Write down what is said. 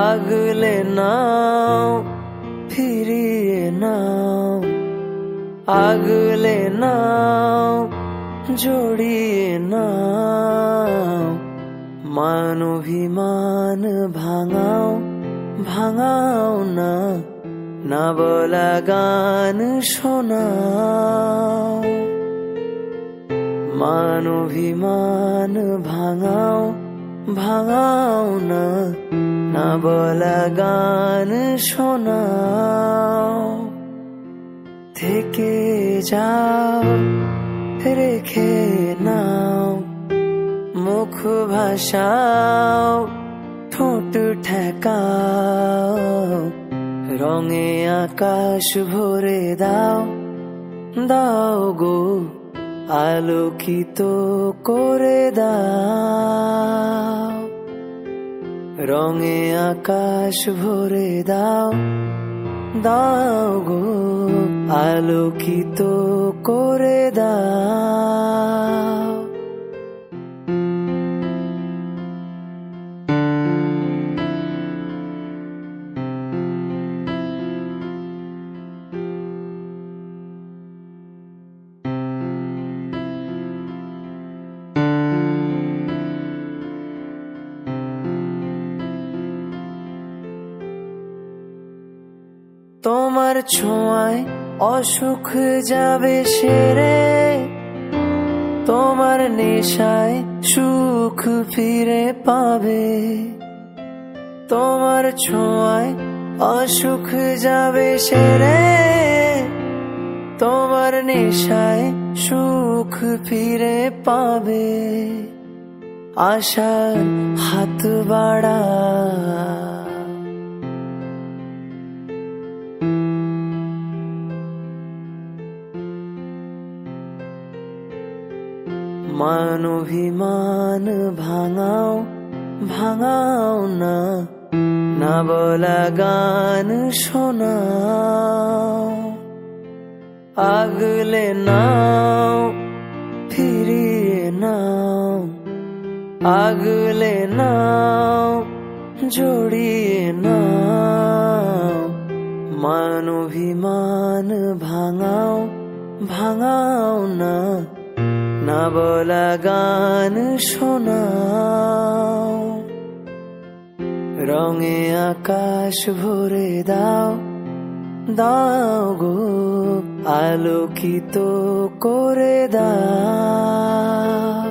আগলে নাও ফিরিয়ে নাও, আগলে নাও জড়িয়ে নাও। মান অভিমান ভাঙাও, ভাঙাও না, না বলা গান শোনাও। মান অভিমান ভাঙাও, ভাঙাও না, না বলা গান শোনাও। থেকে যাও রেখে নাও, মুখ ভাসাও ঠোঁট ঠেকাও। রঙে আকাশ ভরে দাও, দাও গো আলোকিত করে দাও। রঙে আকাশ ভরে দাও, দাও গো আলোকিত করে দাও। তোমার ছোঁয়ায় অসুখ যাবে সেরে, তোমার নেশায় সুখ ফিরে পাবে। তোমার ছোঁয়ায় অসুখ যাবে সেরে, তোমার নেশায় সুখ ফিরে পাবে। আশার হাত বাড়া, মান অভিমান ভাঙাও, ভাঙাও না, না বলা গান শোনাও। আগলে নাও ফিরিয়ে নাও, আগলে নাও জড়িয়ে নাও। মান অভিমান ভাঙাও, ভাঙাও না, না বলা গান শোনাও। রঙে আকাশ ভরে দাও, দাও গো আলোকিত করে দাও।